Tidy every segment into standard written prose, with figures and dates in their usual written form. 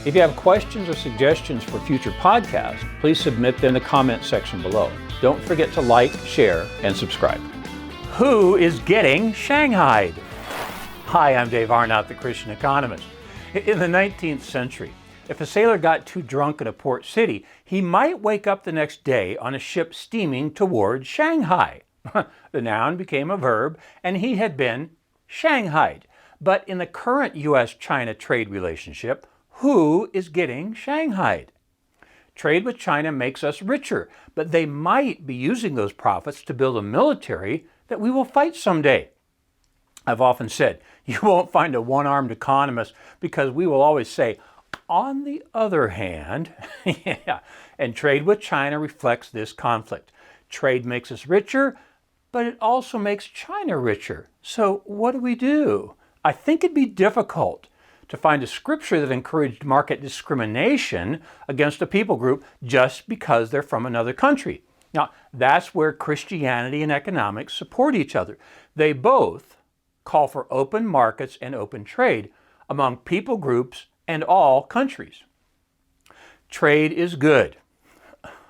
If you have questions or suggestions for future podcasts, please submit them in the comment section below. Don't forget to like, share, and subscribe. Who is getting Shanghaied? Hi, I'm Dave Arnott, the Christian Economist. In the 19th century, if a sailor got too drunk in a port city, he might wake up the next day on a ship steaming toward Shanghai. The noun became a verb, and he had been Shanghaied. But in the current U.S.-China trade relationship, who is getting Shanghaied? Trade with China makes us richer, but they might be using those profits to build a military that we will fight someday. I've often said, you won't find a one-armed economist because we will always say, on the other hand, yeah, and trade with China reflects this conflict. Trade makes us richer, but it also makes China richer. So what do? I think it'd be difficult to find a scripture that encouraged market discrimination against a people group just because they're from another country. Now, that's where Christianity and economics support each other. They both call for open markets and open trade among people groups and all countries. Trade is good.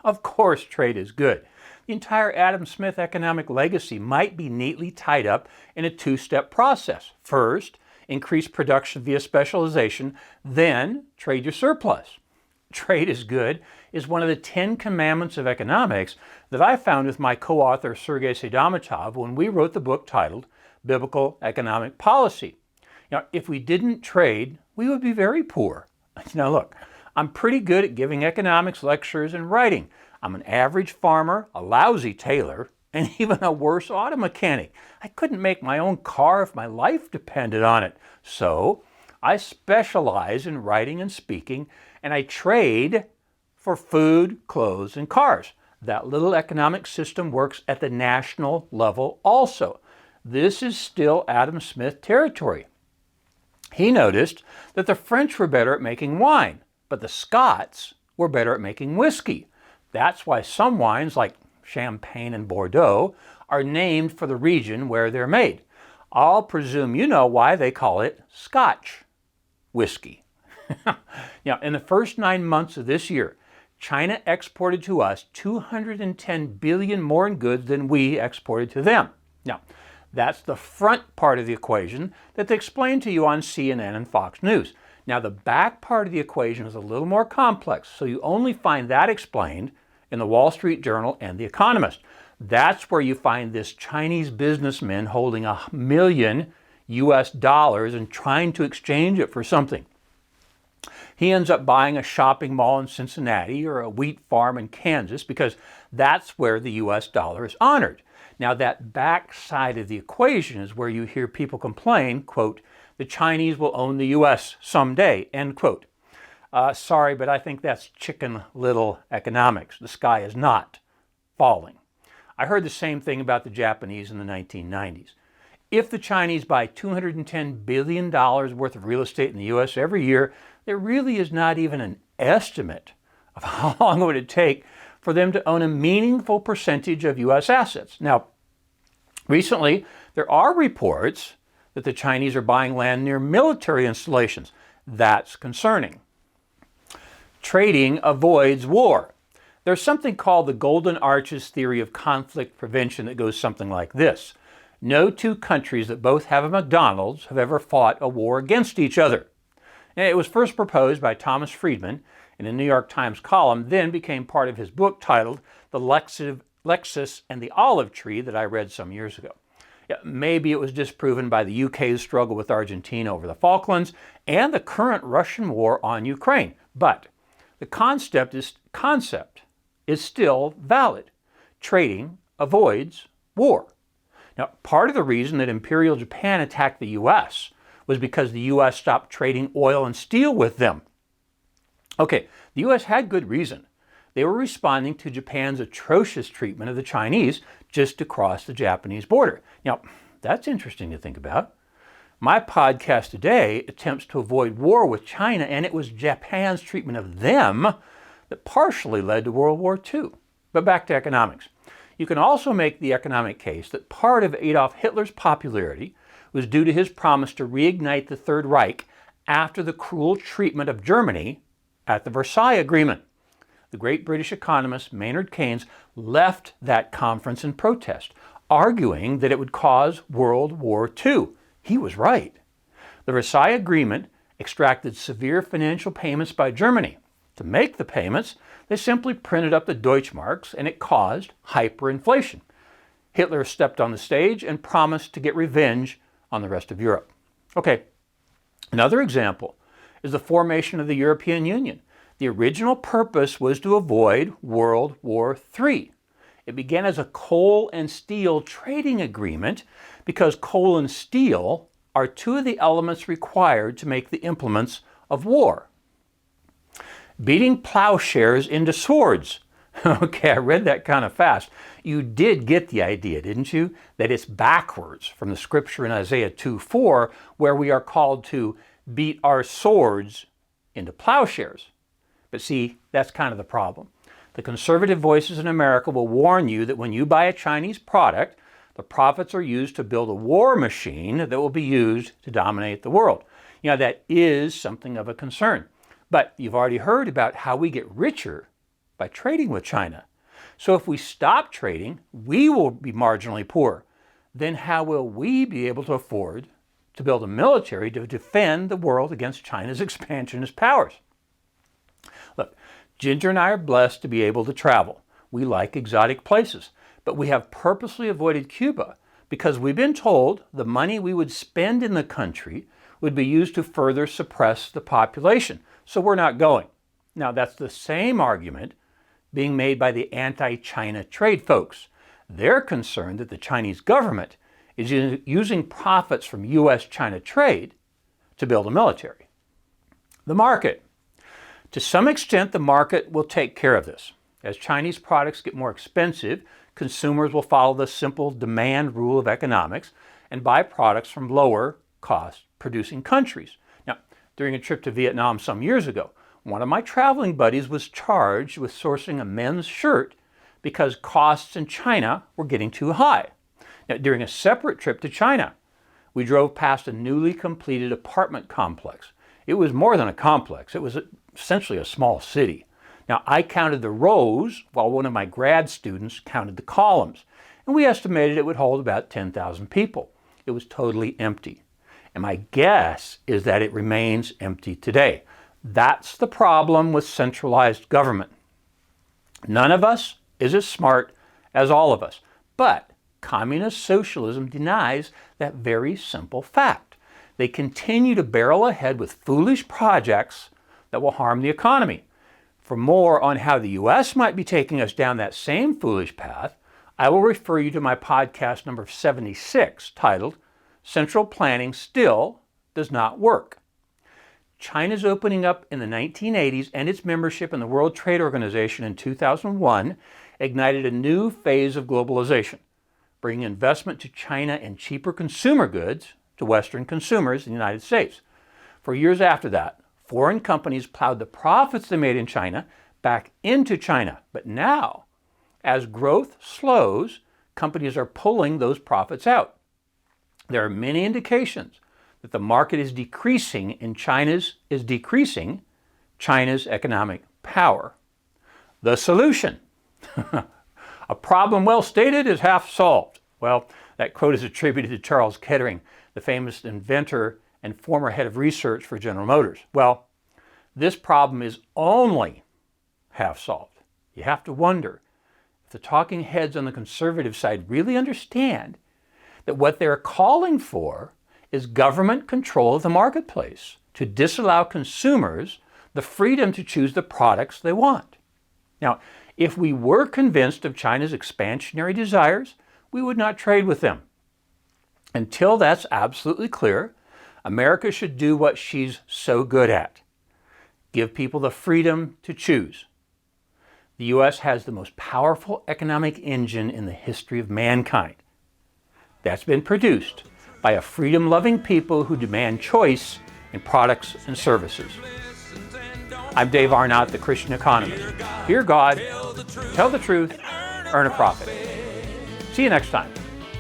Of course, trade is good. The entire Adam Smith economic legacy might be neatly tied up in a two-step process. First, increase production via specialization, then trade your surplus. Trade is good is one of the 10 commandments of economics that I found with my co-author Sergei Seidamatov when we wrote the book titled Biblical Economic Policy. Now, if we didn't trade, we would be very poor. Now look, I'm pretty good at giving economics lectures and writing. I'm an average farmer, a lousy tailor, and even a worse auto mechanic. I couldn't make my own car if my life depended on it. So I specialize in writing and speaking, and I trade for food, clothes, and cars. That little economic system works at the national level also. This is still Adam Smith territory. He noticed that the French were better at making wine, but the Scots were better at making whiskey. That's why some wines, like Champagne and Bordeaux, are named for the region where they're made. I'll presume you know why they call it Scotch whiskey. Now, in the first 9 months of this year, China exported to us 210 billion more in goods than we exported to them. Now, that's the front part of the equation that they explain to you on CNN and Fox News. Now, the back part of the equation is a little more complex, so you only find that explained in the Wall Street Journal and the Economist. That's where you find this Chinese businessman holding $1 million US and trying to exchange it for something. He ends up buying a shopping mall in Cincinnati or a wheat farm in Kansas because that's where the US dollar is honored. Now, that back side of the equation is where you hear people complain, quote, the Chinese will own the US someday, end quote. Sorry, but I think that's Chicken Little economics. The sky is not falling. I heard the same thing about the Japanese in the 1990s. If the Chinese buy $210 billion worth of real estate in the U.S. every year, there really is not even an estimate of how long it would take for them to own a meaningful percentage of U.S. assets. Now, recently, there are reports that the Chinese are buying land near military installations. That's concerning. Trading avoids war. There's something called the Golden Arches theory of conflict prevention that goes something like this. No two countries that both have a McDonald's have ever fought a war against each other. And it was first proposed by Thomas Friedman in a New York Times column, then became part of his book titled The Lexus and the Olive Tree that I read some years ago. Yeah, maybe it was disproven by the UK's struggle with Argentina over the Falklands and the current Russian war on Ukraine. But the concept is still valid. Trading avoids war. Now, part of the reason that Imperial Japan attacked the U.S. was because the U.S. stopped trading oil and steel with them. Okay, the U.S. had good reason. They were responding to Japan's atrocious treatment of the Chinese just across the Japanese border. Now, that's interesting to think about. My podcast today attempts to avoid war with China, and it was Japan's treatment of them that partially led to World War II. But back to economics. You can also make the economic case that part of Adolf Hitler's popularity was due to his promise to reignite the Third Reich after the cruel treatment of Germany at the Versailles Agreement. The great British economist Maynard Keynes left that conference in protest, arguing that it would cause World War II. He was right. The Versailles Agreement extracted severe financial payments by Germany. To make the payments, they simply printed up the Deutschmarks, and it caused hyperinflation. Hitler stepped on the stage and promised to get revenge on the rest of Europe. Okay, another example is the formation of the European Union. The original purpose was to avoid World War III. It began as a coal and steel trading agreement because coal and steel are two of the elements required to make the implements of war. Beating plowshares into swords. Okay, I read that kind of fast. You did get the idea, didn't you? That it's backwards from the scripture in Isaiah 2:4, where we are called to beat our swords into plowshares. But see, that's kind of the problem. The conservative voices in America will warn you that when you buy a Chinese product, the profits are used to build a war machine that will be used to dominate the world. You know, that is something of a concern. But you've already heard about how we get richer by trading with China. So if we stop trading, we will be marginally poor. Then how will we be able to afford to build a military to defend the world against China's expansionist powers? Look, Ginger and I are blessed to be able to travel. We like exotic places, but we have purposely avoided Cuba because we've been told the money we would spend in the country would be used to further suppress the population. So we're not going. Now, that's the same argument being made by the anti-China trade folks. They're concerned that the Chinese government is using profits from U.S.-China trade to build a military. The market. To some extent, the market will take care of this. As Chinese products get more expensive, consumers will follow the simple demand rule of economics and buy products from lower cost producing countries. Now, during a trip to Vietnam some years ago, one of my traveling buddies was charged with sourcing a men's shirt because costs in China were getting too high. Now, during a separate trip to China, we drove past a newly completed apartment complex. It was more than a complex. It was essentially a small city. Now, I counted the rows while one of my grad students counted the columns, and we estimated it would hold about 10,000 people. It was totally empty. And my guess is that it remains empty today. That's the problem with centralized government. None of us is as smart as all of us, but communist socialism denies that very simple fact. They continue to barrel ahead with foolish projects that will harm the economy. For more on how the U.S. might be taking us down that same foolish path, I will refer you to my podcast number 76, titled Central Planning Still Does Not Work. China's opening up in the 1980s and its membership in the World Trade Organization in 2001 ignited a new phase of globalization, bringing investment to China and cheaper consumer goods to Western consumers in the United States. For years after that, foreign companies plowed the profits they made in China back into China. But now, as growth slows, companies are pulling those profits out. There are many indications that the market is decreasing China's economic power. The solution. A problem well stated is half solved. Well, that quote is attributed to Charles Kettering, the famous inventor and former head of research for General Motors. Well, this problem is only half solved. You have to wonder if the talking heads on the conservative side really understand that what they're calling for is government control of the marketplace to disallow consumers the freedom to choose the products they want. Now, if we were convinced of China's expansionary desires, we would not trade with them. Until that's absolutely clear, America should do what she's so good at: give people the freedom to choose. The U.S. has the most powerful economic engine in the history of mankind. That's been produced by a freedom-loving people who demand choice in products and services. I'm Dave Arnott, the Christian Economist. Fear God, tell the truth, earn a profit. See you next time.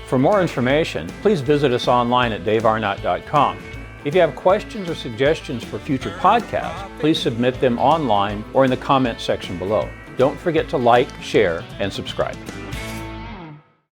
For more information, please visit us online at davearnott.com. If you have questions or suggestions for future podcasts, please submit them online or in the comments section below. Don't forget to like, share, and subscribe.